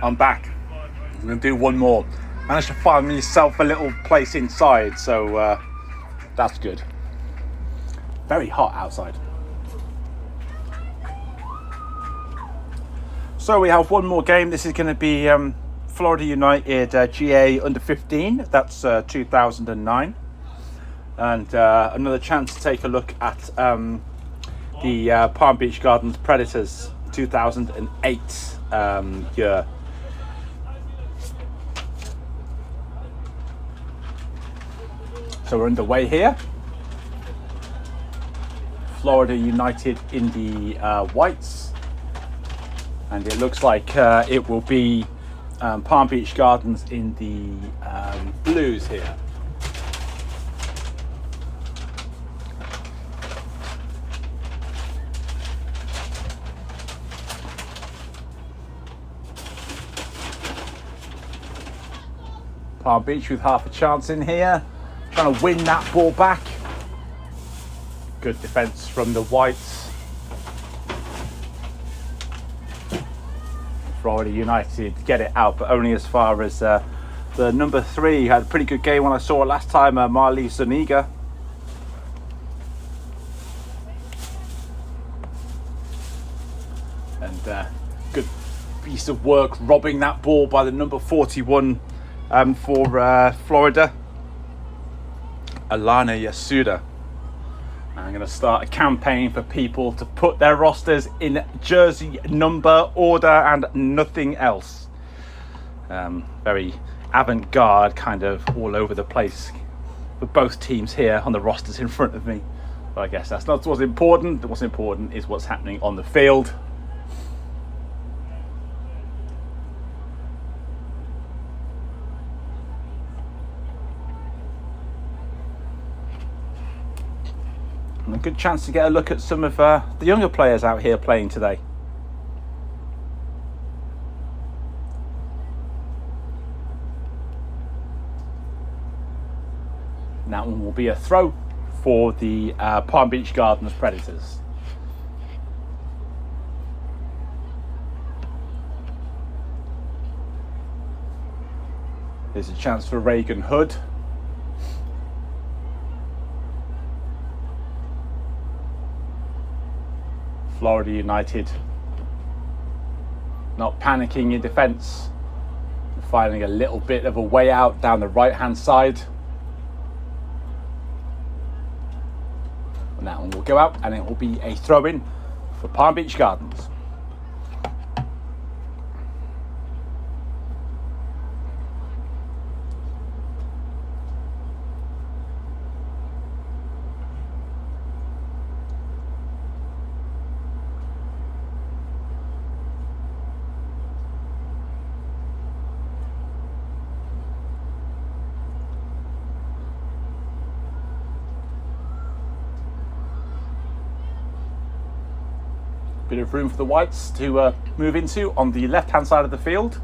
I'm back. I'm going to do one more. Managed to find myself a little place inside, so that's good. Very hot outside. So we have one more game. This is going to be Florida United GA under 15. That's 2009. And another chance to take a look at the Palm Beach Gardens Predators 2008 year. So we're underway here. Florida United in the whites, and it looks like it will be Palm Beach Gardens in the blues here. Palm Beach with half a chance in here, trying to win that ball back. Good defence from the whites. Florida United get it out, but only as far as the number 3. Had a pretty good game when I saw it last time, Marley Zuniga. And good piece of work robbing that ball by the number 41 for Florida, Alana Yasuda. I'm going to start a campaign for people to put their rosters in jersey number order and nothing else. Very avant-garde, kind of all over the place for both teams here on the rosters in front of me. But I guess that's not what's important. What's important is what's happening on the field. And a good chance to get a look at some of the younger players out here playing today. And that one will be a throw for the Palm Beach Gardens Predators. There's a chance for Reagan Hood. Florida United not panicking in defence, finding a little bit of a way out down the right hand side, and that one will go out and it will be a throw in for Palm Beach Gardens. Bit of room for the whites to move into on the left hand side of the field.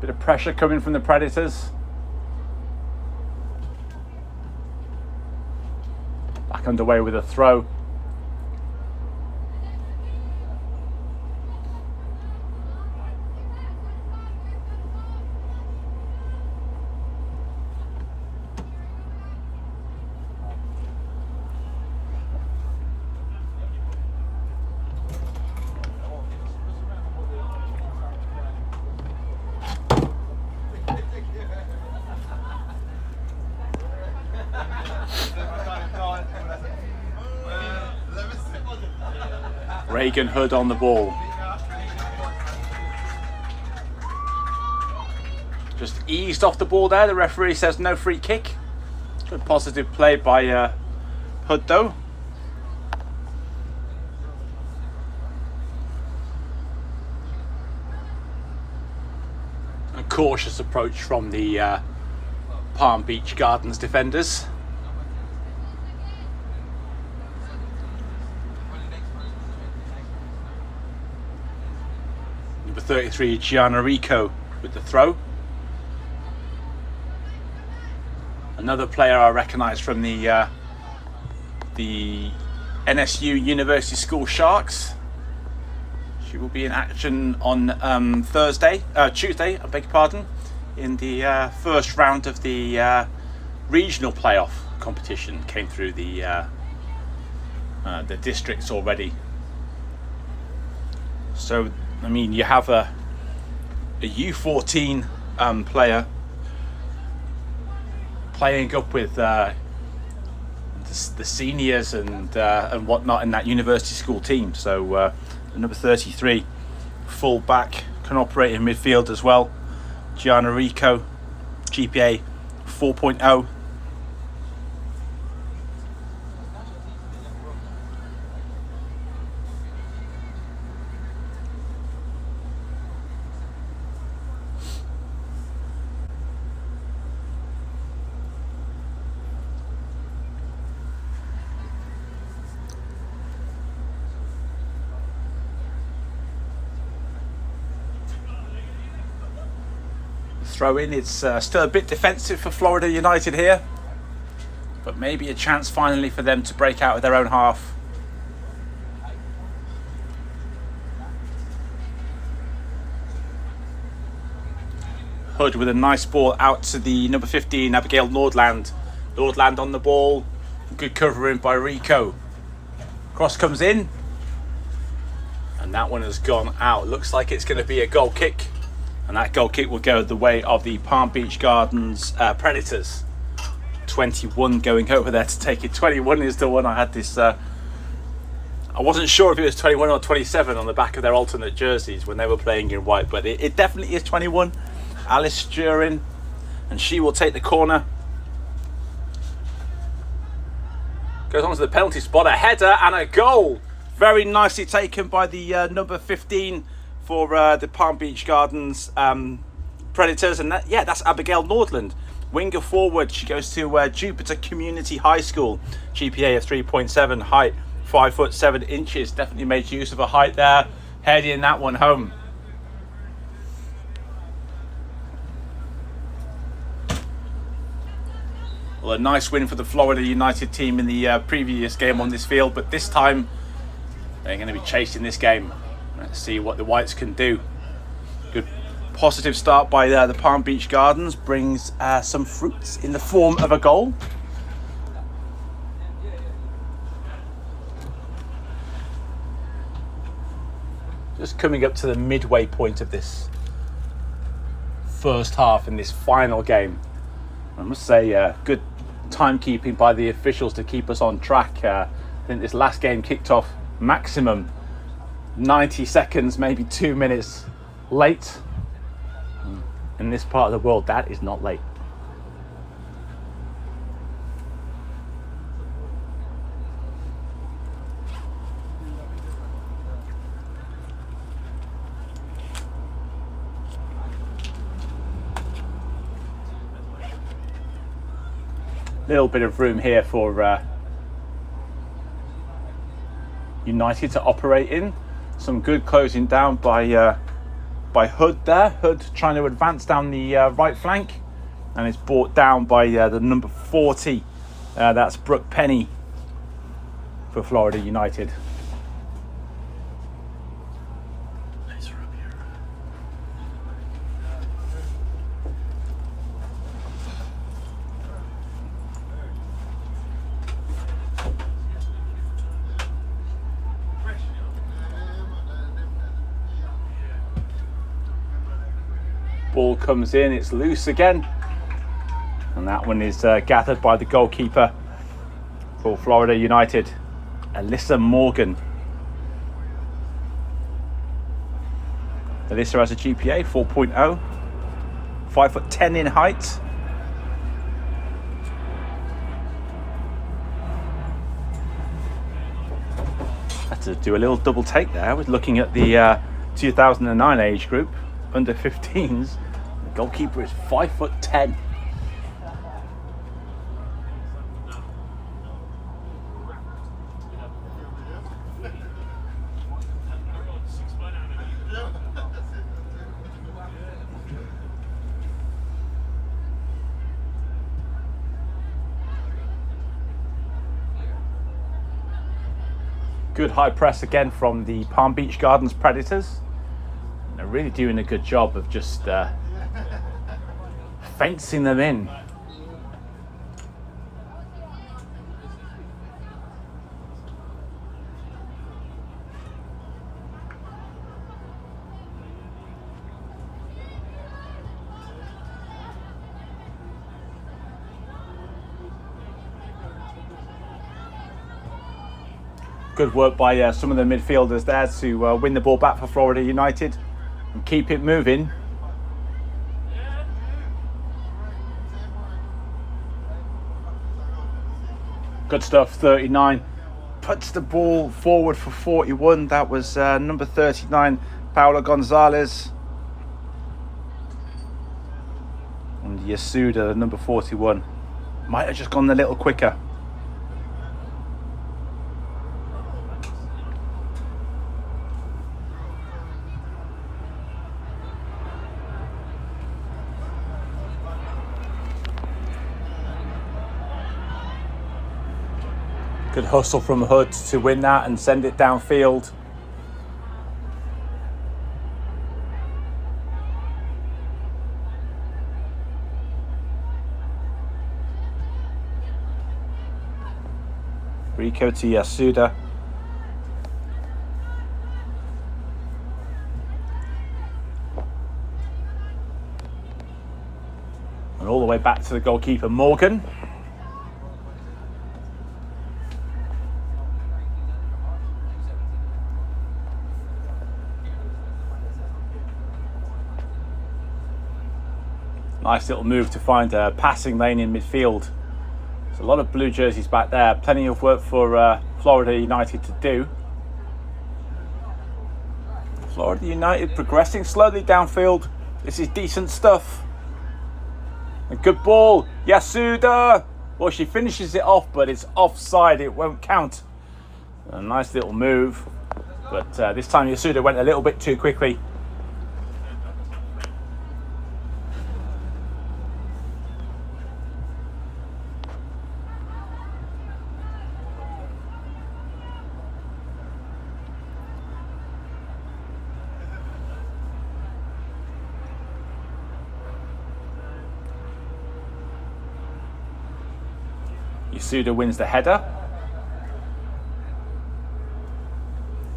Bit of pressure coming from the Predators. Back underway with a throw. Reagan Hood on the ball. Just eased off the ball there. The referee says no free kick. Good positive play by Hood though. A cautious approach from the Palm Beach Gardens defenders. Number 33, Gianna Rico with the throw. Another player I recognise from the NSU University School Sharks. She will be in action on Tuesday, I beg your pardon, in the first round of the regional playoff competition. Came through the districts already. So, I mean, you have a U14 player playing up with the seniors and whatnot in that university school team. So number 33 full back, can operate in midfield as well. Gianna Rico, GPA 4.0. Throw in, it's still a bit defensive for Florida United here, but maybe a chance finally for them to break out of their own half. Hood with a nice ball out to the number 15, Abigail Nordland. Nordland on the ball, good covering by Rico. Cross comes in, and that one has gone out. Looks like it's going to be a goal kick. And that goal kick will go the way of the Palm Beach Gardens Predators. 21 going over there to take it. 21 is the one I had this... I wasn't sure if it was 21 or 27 on the back of their alternate jerseys when they were playing in white. But it definitely is 21. Alice Sturin. And she will take the corner. Goes on to the penalty spot. A header and a goal. Very nicely taken by the number 15 for the Palm Beach Gardens Predators, and that's Abigail Nordland, winger forward. She goes to Jupiter Community High School, GPA of 3.7, height 5'7". Definitely made use of her height there, heading that one home. Well, a nice win for the Florida United team in the previous game on this field, but this time they're going to be chasing this game. Let's see what the Whites can do. Good positive start by the Palm Beach Gardens. Brings some fruits in the form of a goal. Just coming up to the midway point of this first half in this final game. I must say, good timekeeping by the officials to keep us on track. I think this last game kicked off maximum 90 seconds, maybe 2 minutes late. In this part of the world, that is not late. Little bit of room here for United to operate in. Some good closing down by Hood there. Hood trying to advance down the right flank, and it's brought down by the number 40. That's Brooke Penny for Florida United. Ball comes in, it's loose again, and that one is gathered by the goalkeeper for Florida United, Alyssa Morgan. Alyssa has a GPA 4.0, 5'10" in height. Had to do a little double take there. I was looking at the 2009 age group, under 15s. The goalkeeper is 5'10". Good high press again from the Palm Beach Gardens Predators. They're really doing a good job of just fencing them in. Good work by some of the midfielders there to win the ball back for Florida United and keep it moving. Good stuff, 39. Puts the ball forward for 41. That was number 39, Paulo Gonzalez. And Yasuda, number 41. Might have just gone a little quicker. Good hustle from Hood to win that and send it downfield. Rico to Yasuda. And all the way back to the goalkeeper, Morgan. Nice little move to find a passing lane in midfield. There's a lot of blue jerseys back there. Plenty of work for Florida United to do. Florida United progressing slowly downfield. This is decent stuff. A good ball. Yasuda. Well, she finishes it off, but it's offside. It won't count. A nice little move. But this time Yasuda went a little bit too quickly. Yasuda wins the header.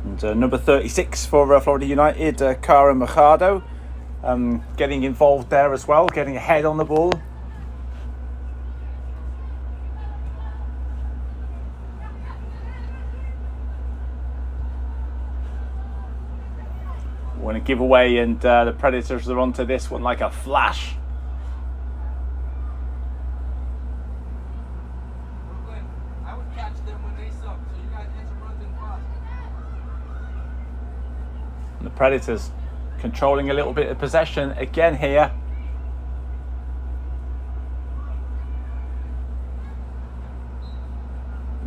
And number 36 for Florida United, Cara Machado, getting involved there as well, getting ahead on the ball. Want to give away, and the Predators are onto this one like a flash. The Predators controlling a little bit of possession again here.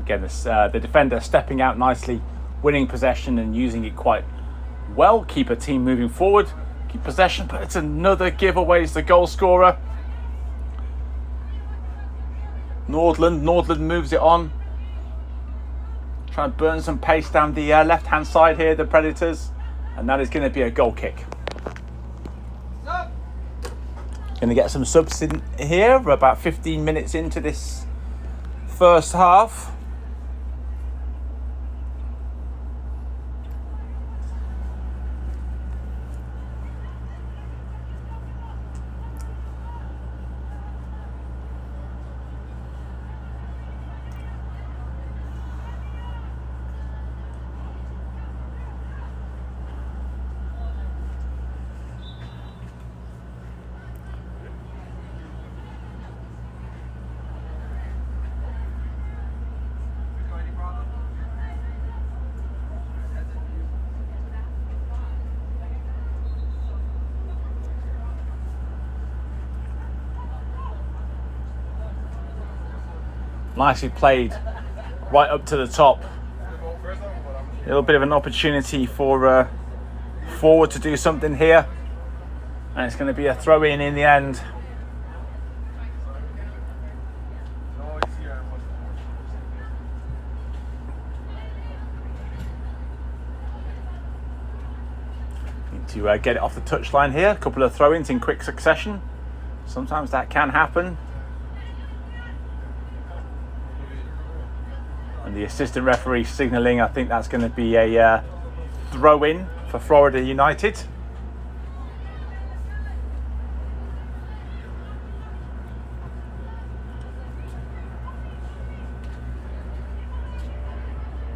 Again, the defender stepping out nicely, winning possession and using it quite well. Keep a team moving forward, keep possession, but it's another giveaway. It's the goal scorer. Nordland moves it on. Trying to burn some pace down the left-hand side here, the Predators. And that is going to be a goal kick. Going to get some subs in here. We're about 15 minutes into this first half. Nicely played right up to the top. A little bit of an opportunity for forward to do something here. And it's going to be a throw in the end. to get it off the touchline here. A couple of throw-ins in quick succession. Sometimes that can happen. And the assistant referee signalling, I think that's going to be a throw-in for Florida United.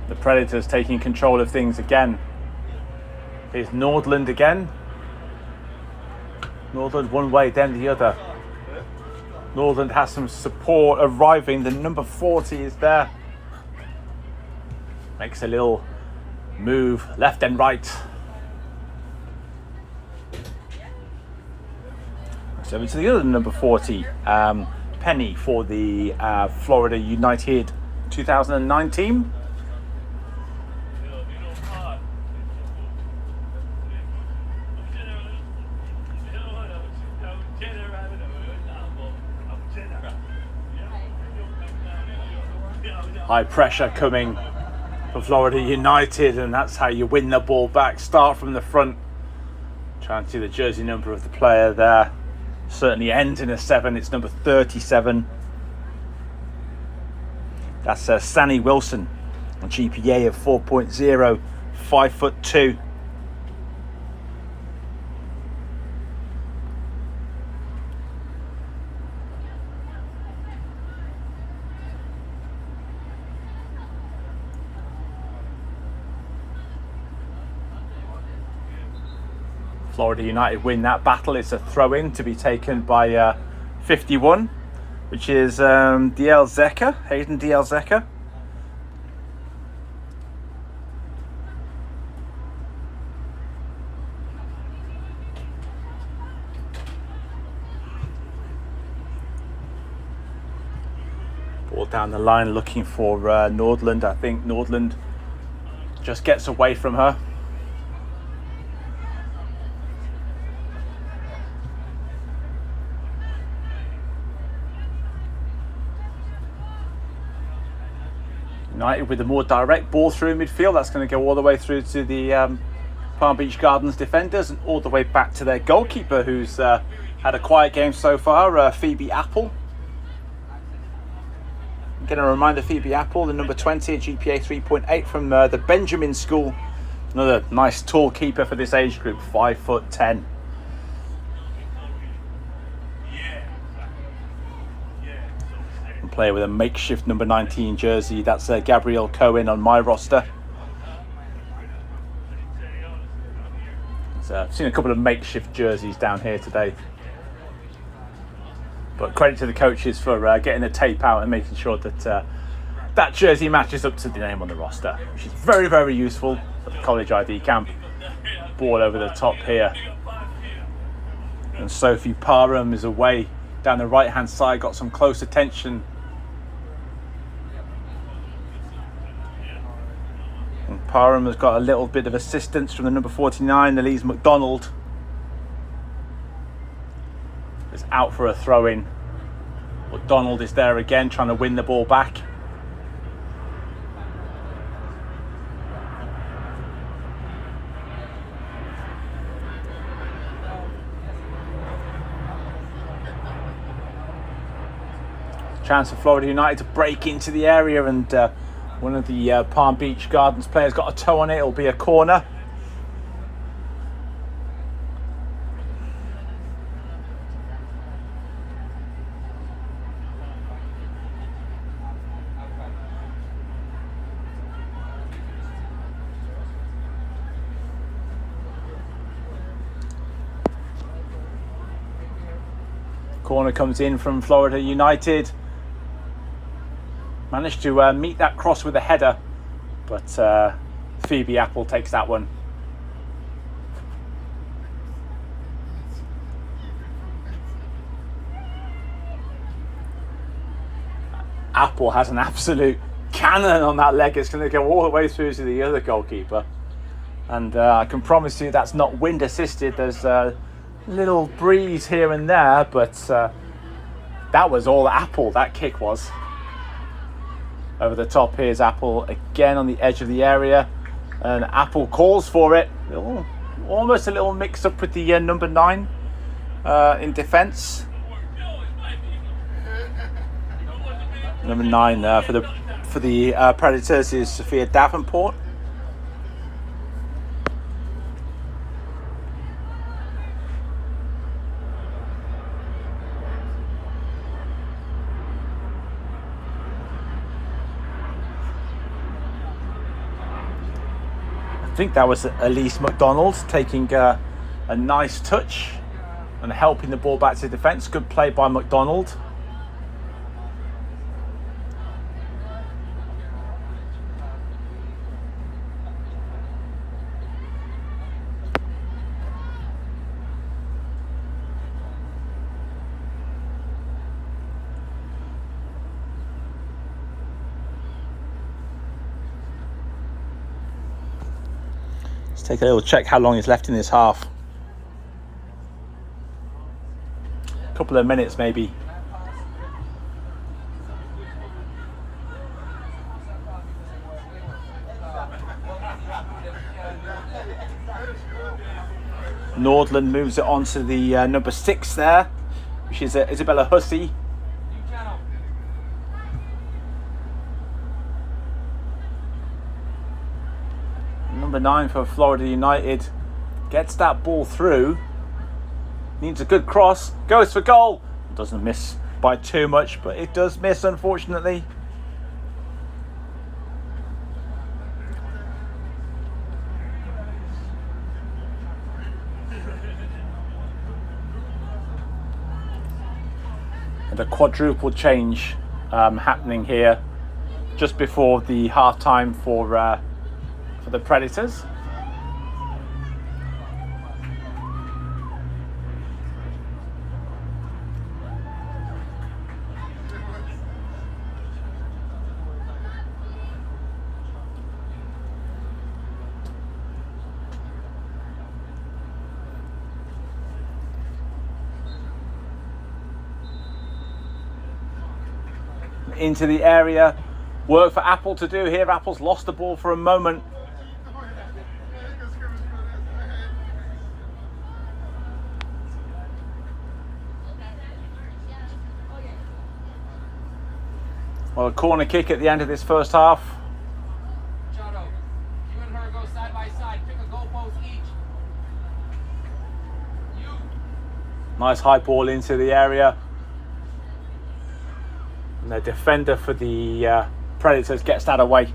The Predators taking control of things again. Here's Nordland again. Nordland one way, then the other. Nordland has some support arriving. The number 40 is there. Makes a little move left and right. So over to the other number 40, Penny for the Florida United 2009 team. High pressure coming for Florida United, and that's how you win the ball back. Start from the front. Trying to see the jersey number of the player there. Certainly ends in a 7. It's number 37. That's Sanny Wilson, a GPA of 4.0, 5'2". Florida United win that battle. It's a throw-in to be taken by 51, which is DL Zeka, Hayden DL Zeka. Ball down the line looking for Nordland. I think Nordland just gets away from her. United with a more direct ball through midfield. That's going to go all the way through to the Palm Beach Gardens defenders and all the way back to their goalkeeper, who's had a quiet game so far, Phoebe Apple. I'm going to remind Phoebe Apple, the number 20, a GPA 3.8 from the Benjamin School. Another nice tall keeper for this age group, 5'10". Player with a makeshift number 19 jersey. That's Gabrielle Cohen on my roster. So I've seen a couple of makeshift jerseys down here today. But credit to the coaches for getting the tape out and making sure that that jersey matches up to the name on the roster, which is very, very useful at the college ID camp. Ball over the top here. And Sophie Parham is away down the right hand side, got some close attention. And Parham has got a little bit of assistance from the number 49, Elise McDonald. Is out for a throw-in. McDonald is there again, trying to win the ball back. Chance for Florida United to break into the area, and one of the Palm Beach Gardens players got a toe on it. It'll be a corner. Corner comes in from Florida United. Managed to meet that cross with a header, but Phoebe Apple takes that one. Apple has an absolute cannon on that leg. It's going to go all the way through to the other goalkeeper. And I can promise you that's not wind assisted. There's a little breeze here and there, but that was all Apple, that kick was. Over the top, here's Apple again on the edge of the area, and Apple calls for it. Oh, Almost a little mix up with the number 9 in defence. Number 9 for the Predators is Sophia Davenport. I think that was Elise McDonald taking a nice touch and helping the ball back to defence. Good play by McDonald. Let's take a little check how long is left in this half. A couple of minutes maybe. Nordland moves it on to the number 6 there, which is Isabella Hussey. Number 9 for Florida United gets that ball through, needs a good cross, goes for goal, doesn't miss by too much, but it does miss unfortunately. And a quadruple change happening here just before the half time for the Predators. Into the area, work for Apple to do here. Apple's lost the ball for a moment. Well, a corner kick at the end of this first half. Chato, you and her go side by side. Pick a goalpost each. Nice high ball into the area. And the defender for the Predators gets that away.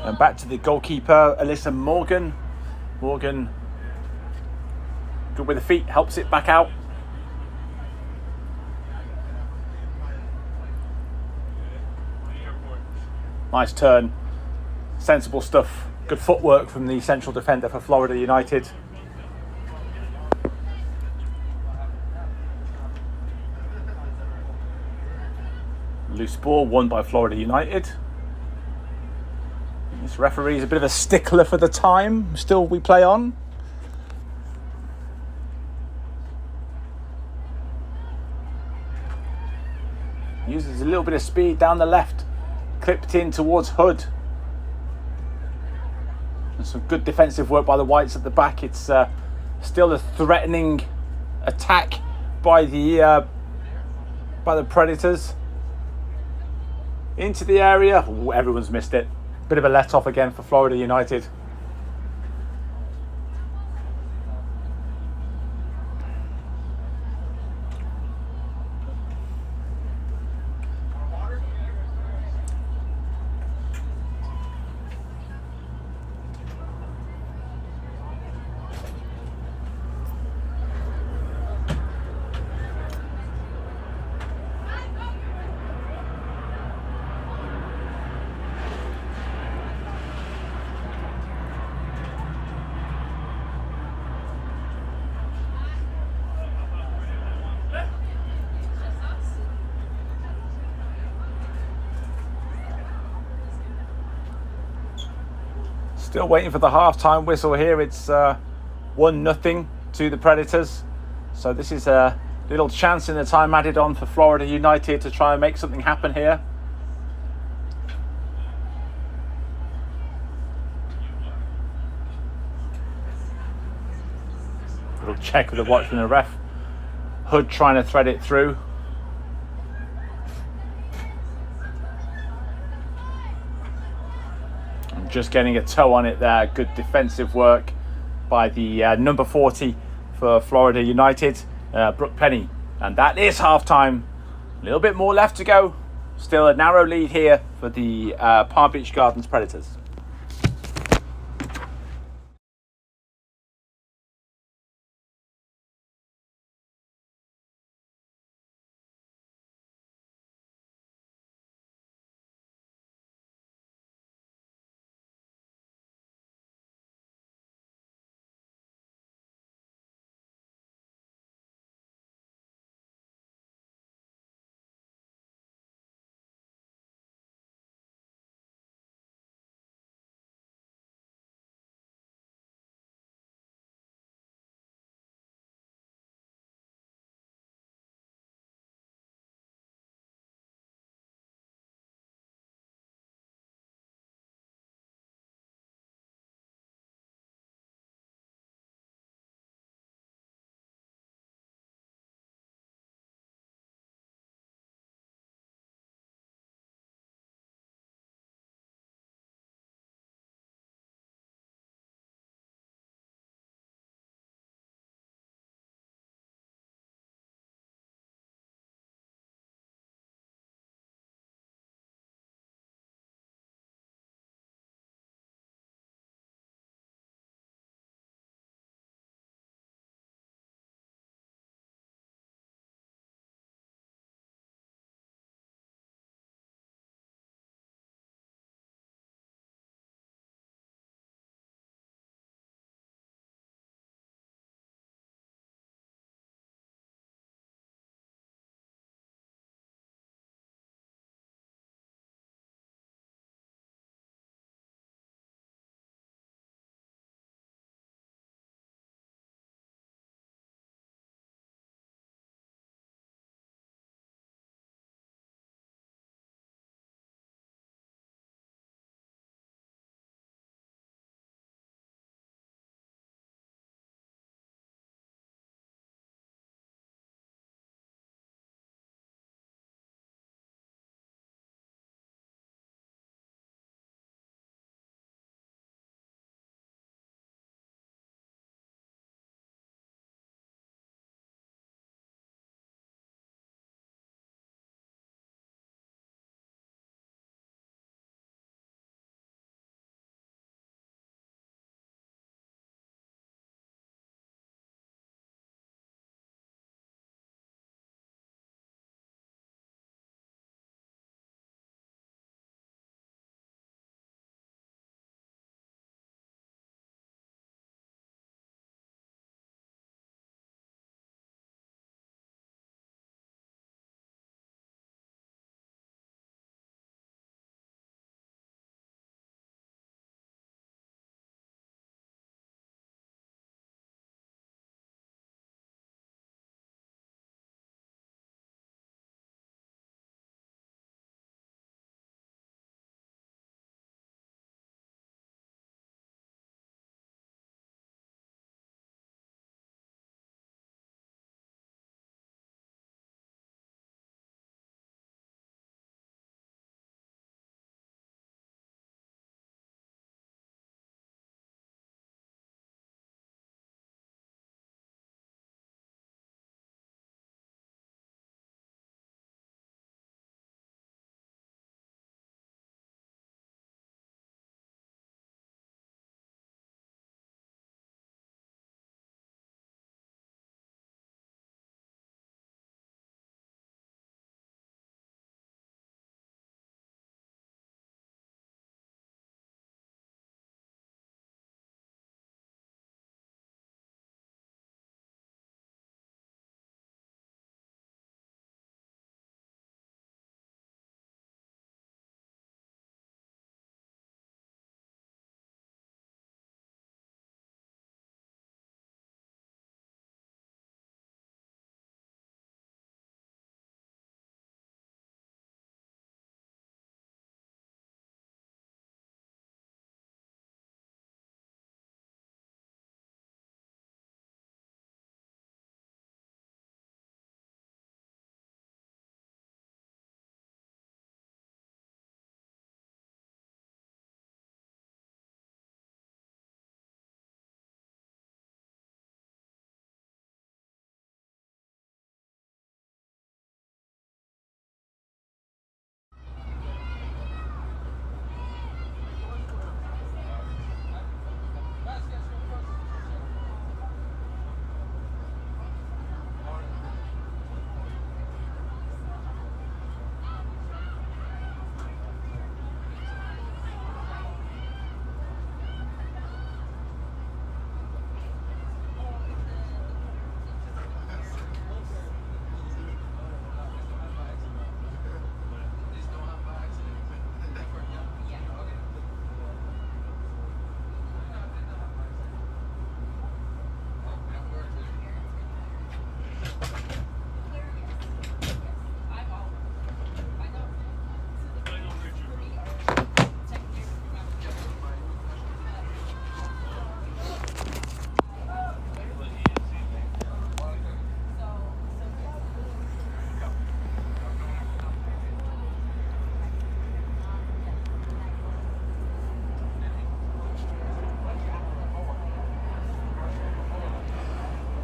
And back to the goalkeeper, Alyssa Morgan. Morgan, good with the feet, helps it back out. Nice turn, sensible stuff. Good footwork from the central defender for Florida United. Loose ball won by Florida United. This referee is a bit of a stickler for the time. Still we play on. Uses a little bit of speed down the left. Clipped in towards Hood. And some good defensive work by the Whites at the back. It's still a threatening attack by the Predators. Into the area. Ooh, everyone's missed it. Bit of a let off again for Florida United. Still waiting for the half-time whistle here. It's 1-0 to the Predators. So this is a little chance in the time added on for Florida United to try and make something happen here. Little check with the watch from the ref. Hood trying to thread it through. And just getting a toe on it there. Good defensive work by the number 40 for Florida United, Brooke Penny. And that is half-time. A little bit more left to go. Still a narrow lead here for the Palm Beach Gardens Predators.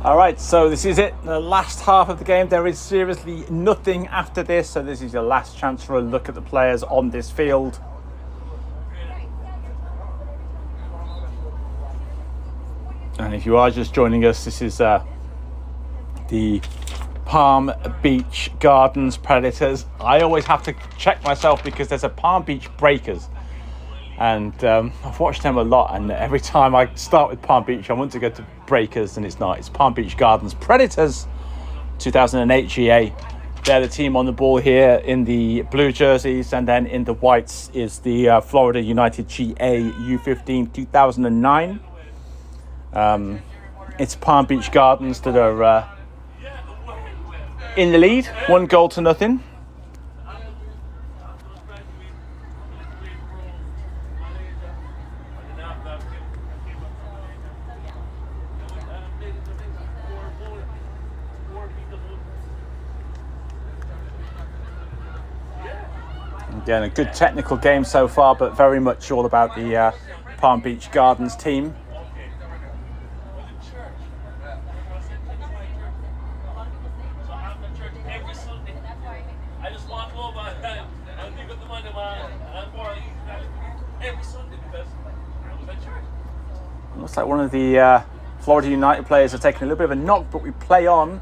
All right, so this is it, the last half of the game. There is seriously nothing after this, so this is your last chance for a look at the players on this field. And if you are just joining us, this is the Palm Beach Gardens Predators. I always have to check myself because there's a Palm Beach Breakers. And I've watched them a lot, and every time I start with Palm Beach, I want to go to Breakers, and it's not. It's Palm Beach Gardens Predators, 2008 GA. They're the team on the ball here in the blue jerseys, and then in the whites is the Florida United GA U15 2009. It's Palm Beach Gardens that are in the lead, 1-0. Again, a good technical game so far, but very much all about the Palm Beach Gardens team. Looks like one of the Florida United players are taking a little bit of a knock, but we play on.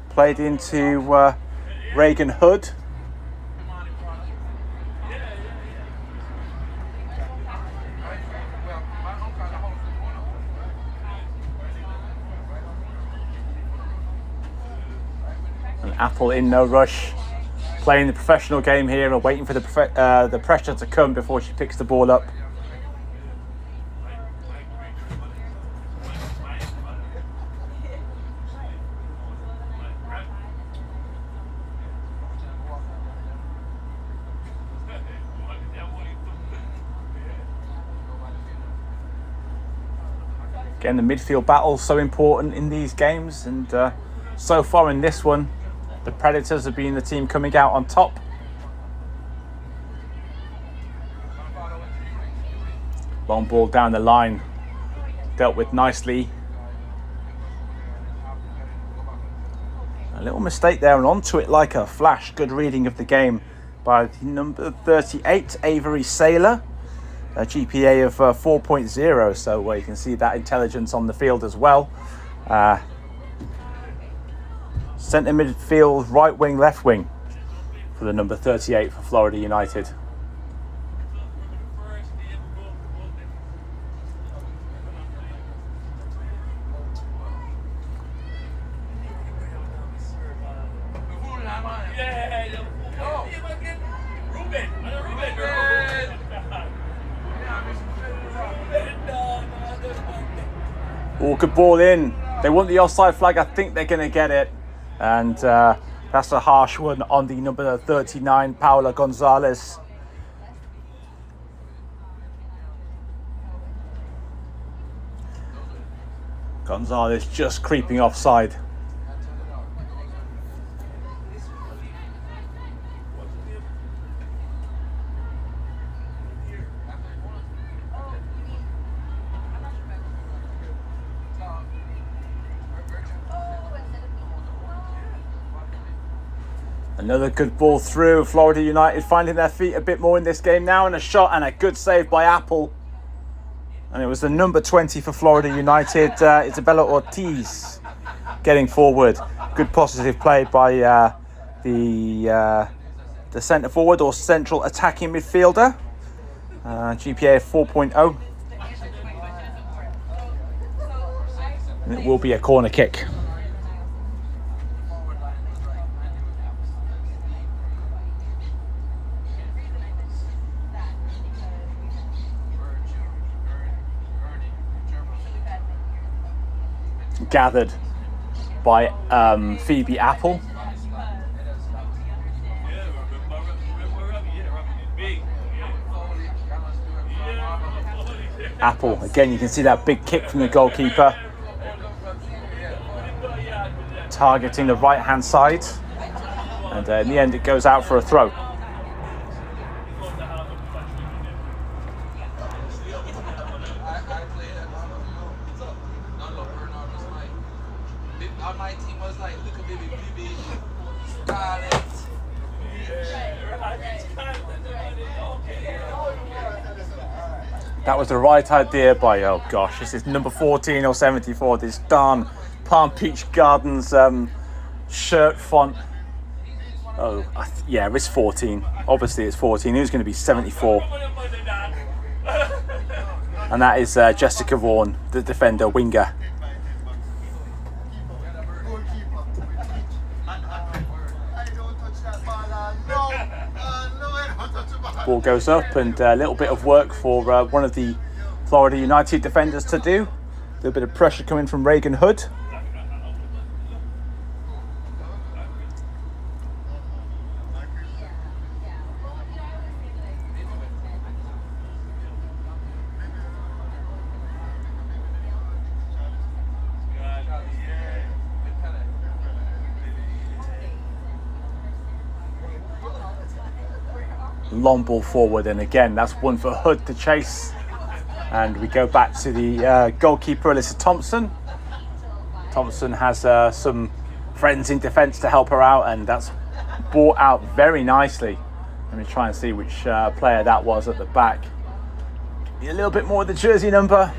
Played into Reagan Hood. And Apple in no rush, playing the professional game here and waiting for the pressure to come before she picks the ball up. Again, the midfield battle so important in these games, and so far in this one, the Predators have been the team coming out on top. Long ball down the line, dealt with nicely. A little mistake there and onto it like a flash. Good reading of the game by the number 38, Avery Saylor. A GPA of 4.0, so you can see that intelligence on the field as well. Centre midfield, right wing, left wing for the number 38 for Florida United. Oh, good ball in. They want the offside flag. I think they're going to get it. And that's a harsh one on the number 39, Paula Gonzalez. Gonzalez just creeping offside. Another good ball through. Florida United finding their feet a bit more in this game now, and a shot and a good save by Apple. And it was the number 20 for Florida United, Isabella Ortiz, getting forward. Good positive play by the centre forward or central attacking midfielder. GPA of 4.0. And it will be a corner kick. Gathered by Phoebe Apple. Apple, again, you can see that big kick from the goalkeeper. Targeting the right-hand side. And in the end, it goes out for a throw. All my team was like, look at baby, baby, Scarlett. That was the right idea by, oh gosh, this is number 14 or 74, this darn Palm Beach Gardens shirt font. Oh, yeah, it's 14. Obviously it's 14. Who's going to be 74? And that is Jessica Vaughan, the defender, winger. Ball goes up, and a little bit of work for one of the Florida United defenders to do. A little bit of pressure coming from Reagan Hood. Long ball forward, and again that's one for Hood to chase, and we go back to the goalkeeper Alyssa Thompson. Thompson has some friends in defence to help her out, and that's brought out very nicely. Let me try and see which player that was at the back. A little bit more of the jersey number.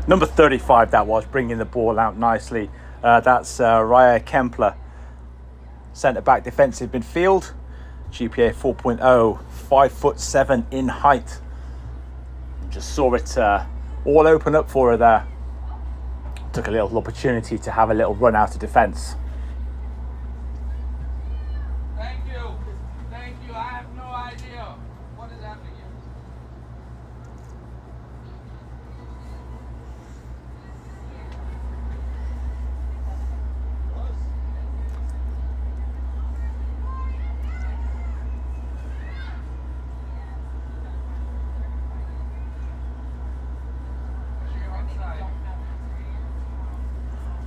Number 35 that was, bringing the ball out nicely. That's Raya Kempler, centre-back defensive midfield, GPA 4.0, 5'7" in height. Just saw it all open up for her there. Took a little opportunity to have a little run out of defence. Thank you. Thank you. I have no idea what is happening here.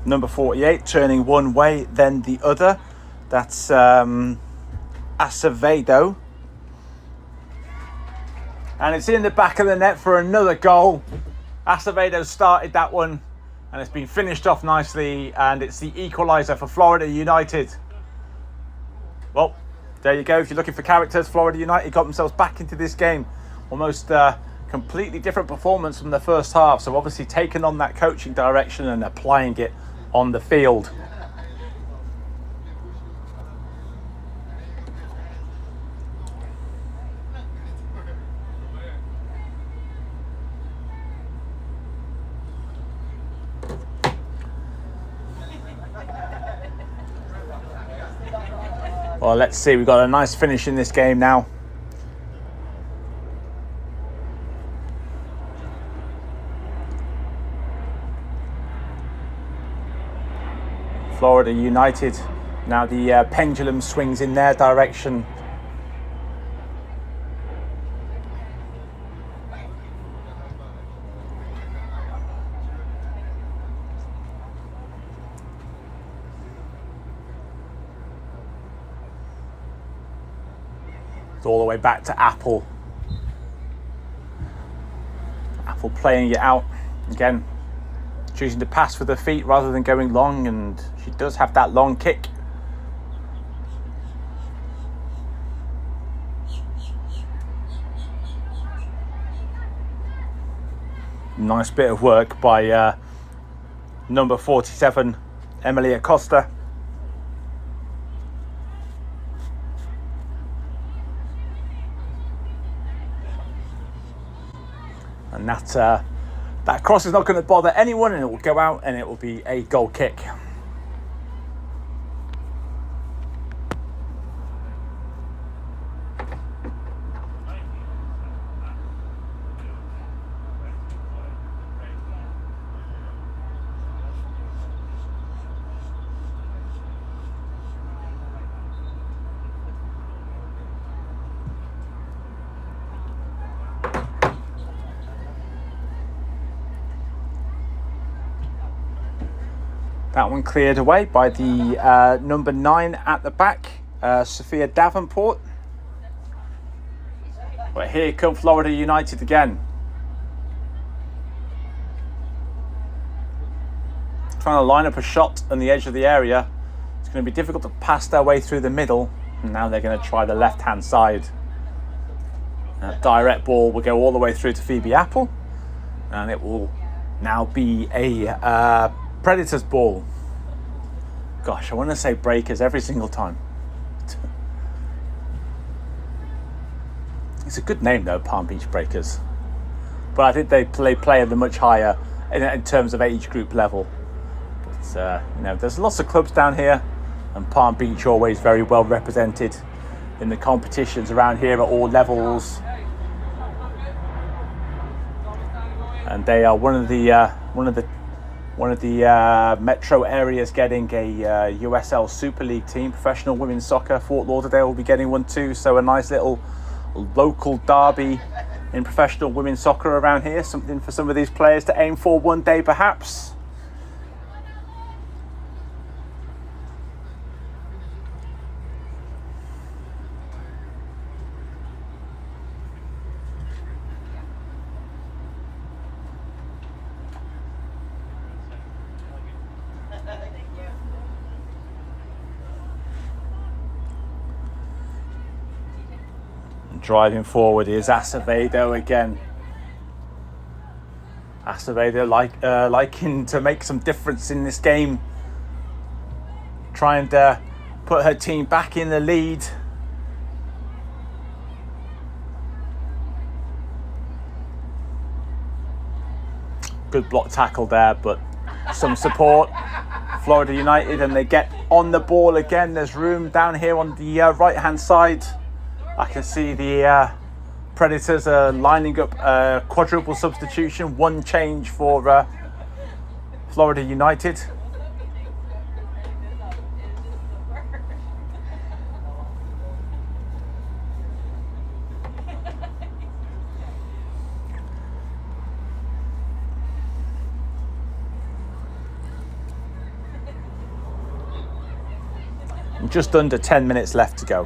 Number 48 turning one way then the other. That's Acevedo, and it's in the back of the net for another goal. Acevedo started that one, and it's been finished off nicely, and it's the equaliser for Florida United. Well, there you go. If you're looking for characters, Florida United got themselves back into this game. Almost completely different performance from the first half, so obviously taking on that coaching direction and applying it on the field. Well, let's see, we've got a nice finish in this game now. Florida United, now the pendulum swings in their direction. It's all the way back to Apple. Apple playing it out again, choosing to pass with her feet rather than going long, and she does have that long kick. Nice bit of work by number 47, Emily Acosta. And that cross is not going to bother anyone, and it will go out and it will be a goal kick. That one cleared away by the number 9 at the back, Sophia Davenport. But here come Florida United again. Trying to line up a shot on the edge of the area. It's going to be difficult to pass their way through the middle. And now they're going to try the left-hand side. Direct ball will go all the way through to Phoebe Apple. And it will now be a Predators ball. Gosh, I want to say Breakers every single time. It's a good name though, Palm Beach Breakers. But I think they play at the much higher in terms of age group level. But you know, there's lots of clubs down here, and Palm Beach always very well represented in the competitions around here at all levels. And they are one of the metro areas getting a USL Super League team, professional women's soccer. Fort Lauderdale will be getting one too. So a nice little local derby in professional women's soccer around here. Something for some of these players to aim for one day, perhaps. Driving forward is Acevedo again. Acevedo liking to make some difference in this game. Trying to put her team back in the lead. Good block tackle there, but some support. Florida United, and they get on the ball again. There's room down here on the right hand side. I can see the Predators are lining up a quadruple substitution, one change for Florida United. Just under 10 minutes left to go.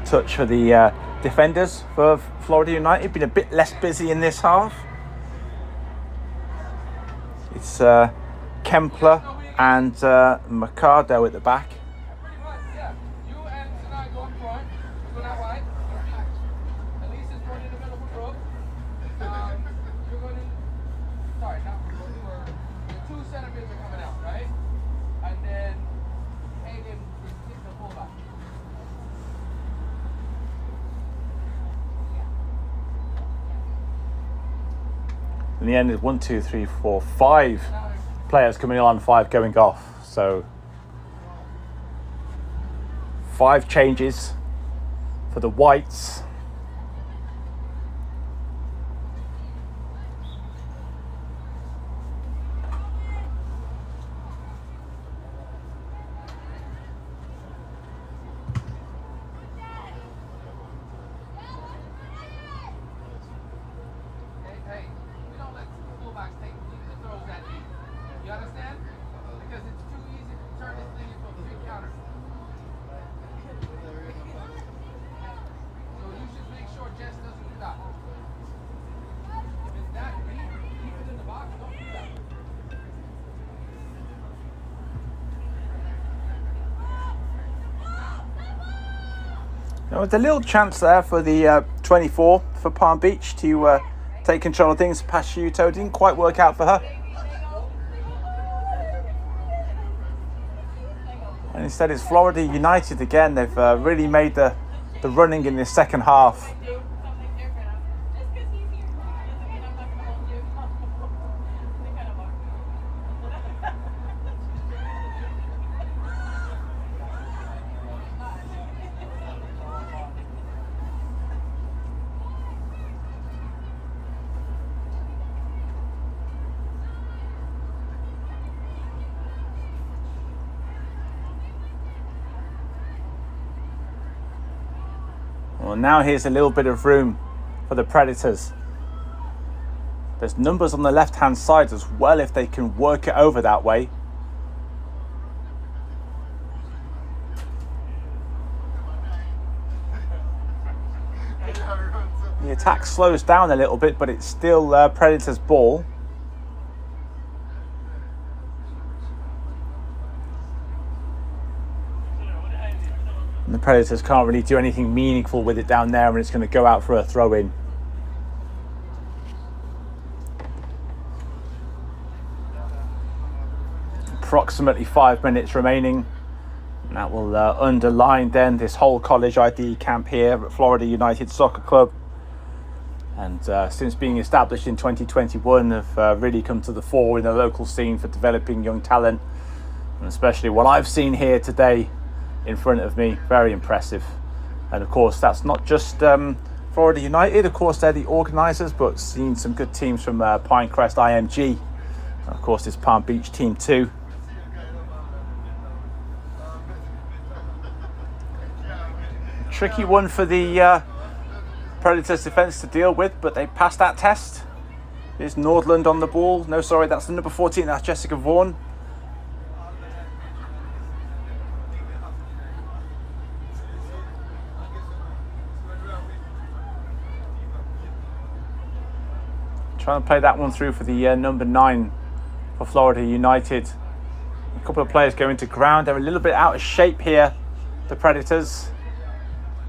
Touch for the defenders for Florida United. Been a bit less busy in this half. It's Kempler and Mercado at the back. In the end, it's 1, 2, 3, 4, 5 players coming on, 5 going off. So 5 changes for the Whites. There was a little chance there for the 24 for Palm Beach to take control of things. Pasciuto didn't quite work out for her. And instead it's Florida United again. They've really made the running in this second half. Well, now here's a little bit of room for the Predators. There's numbers on the left-hand side as well if they can work it over that way. The attack slows down a little bit, but it's still Predators' ball. And the Predators can't really do anything meaningful with it down there, and it's going to go out for a throw-in. Approximately 5 minutes remaining. And that will underline then this whole college ID camp here at Florida United Soccer Club. And since being established in 2021, have really come to the fore in the local scene for developing young talent. And especially what I've seen here today in front of me, very impressive. And of course, that's not just Florida United. Of course, they're the organisers, but seen some good teams from Pinecrest IMG. And of course, this Palm Beach team too. Tricky one for the Predators defence to deal with, but they passed that test. Here's Nordland on the ball. No, sorry, that's the number 14. That's Jessica Vaughan. Trying to play that one through for the number 9 for Florida United. A couple of players going to ground. They're a little bit out of shape here, the Predators.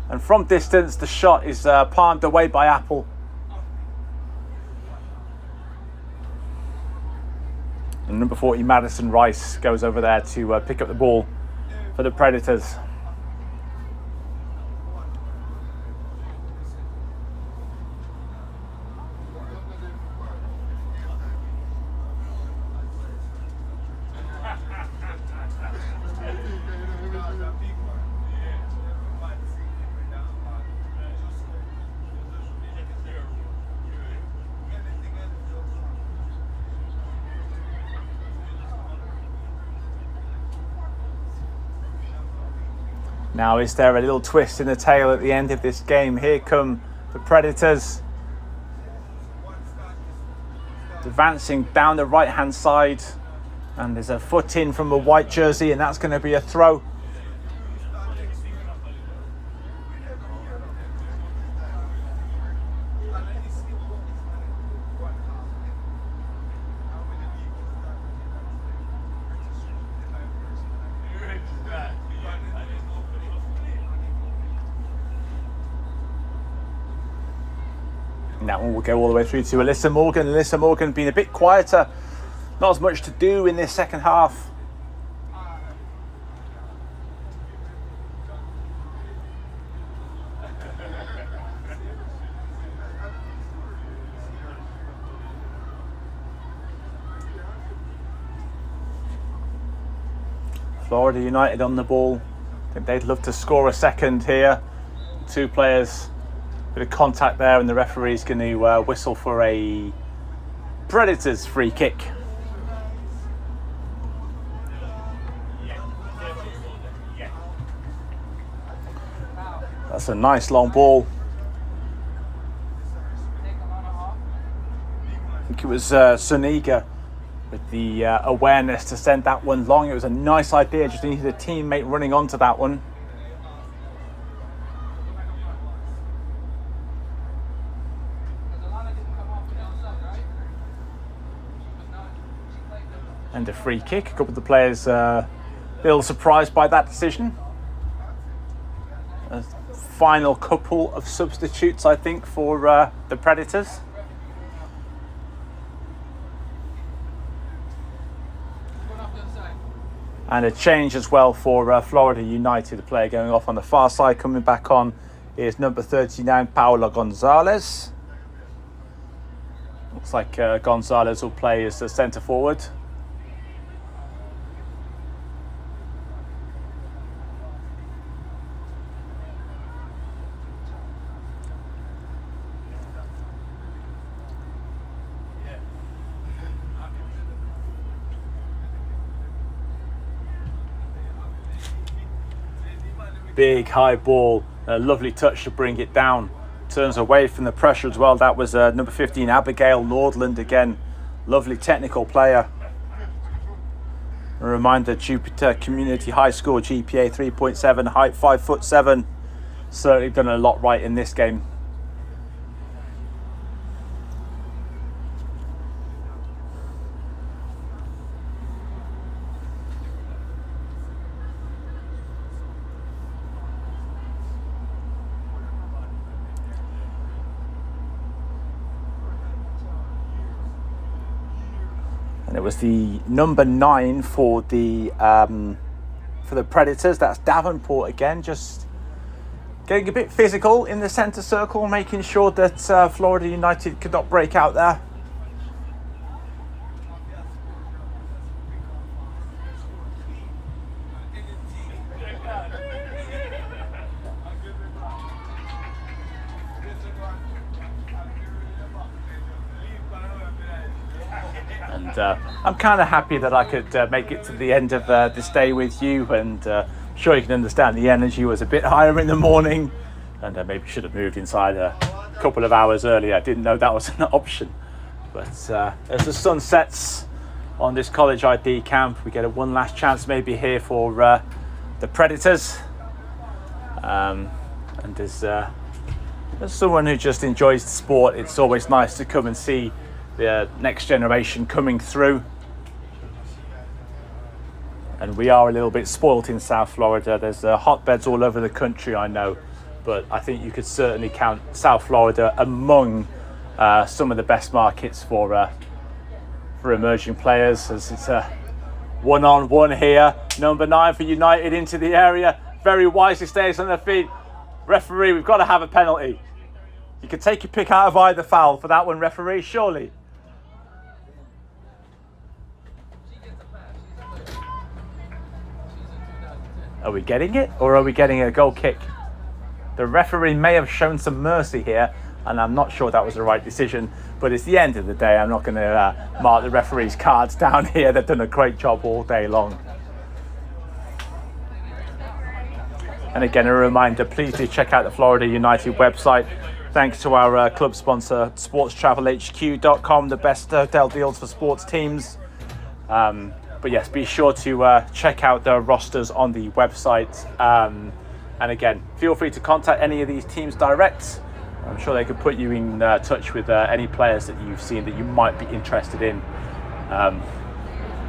And from distance, the shot is palmed away by Apple. And number 40, Madison Rice, goes over there to pick up the ball for the Predators. Now, is there a little twist in the tail at the end of this game? Here come the Predators. Advancing down the right-hand side. And there's a foot in from a white jersey, and that's going to be a throw. And that one will go all the way through to Alyssa Morgan. Alyssa Morgan being a bit quieter. Not as much to do in this second half. Florida United on the ball. I think they'd love to score a second here. Two players. Bit of contact there, and the referee's going to whistle for a Predators free kick. That's a nice long ball. I think it was Suniga with the awareness to send that one long. It was a nice idea, just needed a teammate running onto that one. And a free kick. A couple of the players a little surprised by that decision. A final couple of substitutes, I think, for the Predators. And a change as well for Florida United. The player going off on the far side, coming back on is number 39, Paola Gonzalez. Looks like Gonzalez will play as the centre forward. Big high ball, a lovely touch to bring it down turns away from the pressure as well. That was number 15, Abigail Nordland again. Lovely technical player. A reminder, Jupiter Community High School, GPA 3.7, height 5'7". Certainly done a lot right in this game. And it was the number 9 for the Predators. That's Davenport again, just getting a bit physical in the centre circle, making sure that Florida United could not break out there. And I'm kind of happy that I could make it to the end of this day with you, and sure you can understand the energy was a bit higher in the morning, and maybe should have moved inside a couple of hours earlier. I didn't know that was an option. But as the sun sets on this college ID camp, we get one last chance maybe here for the Predators. And as someone who just enjoys the sport, it's always nice to come and see the next generation coming through. And we are a little bit spoilt in South Florida. There's hotbeds all over the country, I know, but I think you could certainly count South Florida among some of the best markets for emerging players, as it's a one-on-one here. Number 9 for United into the area, very wisely stays on their feet. Referee, we've got to have a penalty. You could take your pick out of either foul for that one, referee, surely. Are we getting it, or are we getting a goal kick? The referee may have shown some mercy here, and I'm not sure that was the right decision, but it's the end of the day. I'm not going to mark the referee's cards down here. They've done a great job all day long. And again, a reminder, please do check out the Florida United website. Thanks to our club sponsor, sportstravelhq.com, the best hotel deals for sports teams. But yes, be sure to check out the rosters on the website. And again, feel free to contact any of these teams direct. I'm sure they could put you in touch with any players that you've seen that you might be interested in.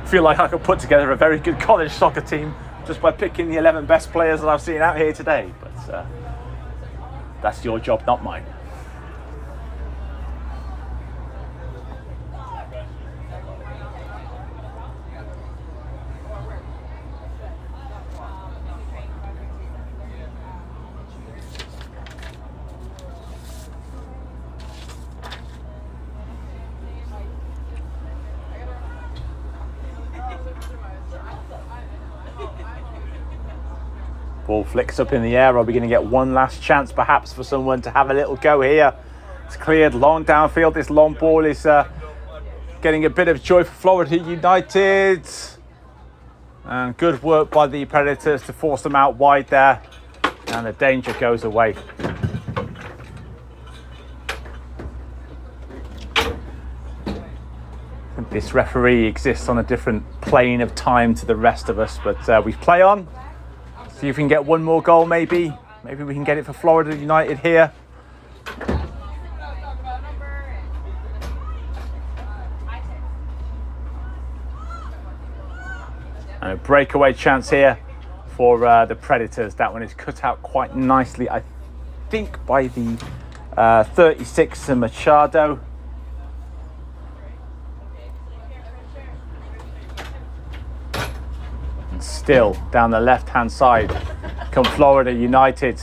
Feel like I could put together a very good college soccer team just by picking the 11 best players that I've seen out here today. But that's your job, not mine. Ball flicks up in the air. Are we going to get one last chance perhaps for someone to have a little go here? It's cleared long downfield. This long ball is getting a bit of joy for Florida United. And good work by the Predators to force them out wide there. And the danger goes away. This referee exists on a different plane of time to the rest of us, but we play on. See if we can get one more goal, maybe. Maybe we can get it for Florida United here. And a breakaway chance here for the Predators. That one is cut out quite nicely, I think, by the 36 Machado. Still down the left hand side come Florida United,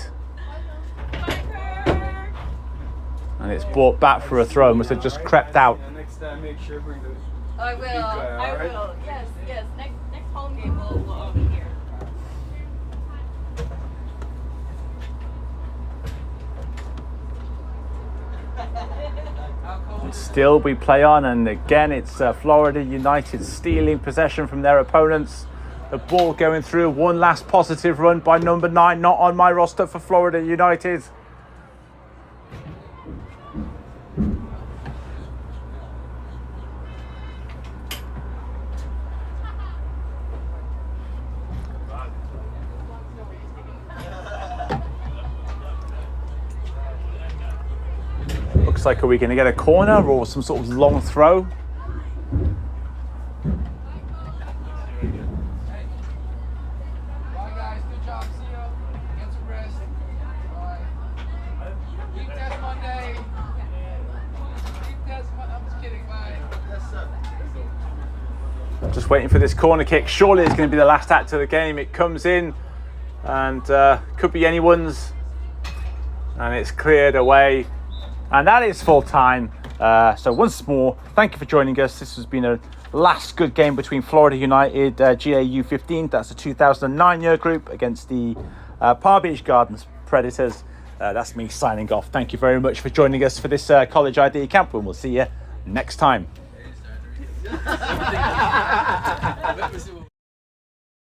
and it's brought back for a throw. Must have just crept out. Next time, make sure bring the I will. I will. Yes. Next home game we'll all be here. And still we play on, and again it's Florida United stealing possession from their opponents. The ball going through. One last positive run by number 9, not on my roster for Florida United. Looks like, are we going to get a corner or some sort of long throw? Bye, guys. Good job. See you. Get some rest. Bye. Keep test Monday. Keep test Monday. I'm just kidding. Bye. Just waiting for this corner kick. Surely it's going to be the last act of the game. It comes in and could be anyone's. And it's cleared away. And that is full time. So once more, thank you for joining us. This has been a last good game between Florida United GAU 15. That's the 2009 year group against the Palm Beach Gardens Predators. That's me signing off. Thank you very much for joining us for this College ID camp, and we'll see you next time.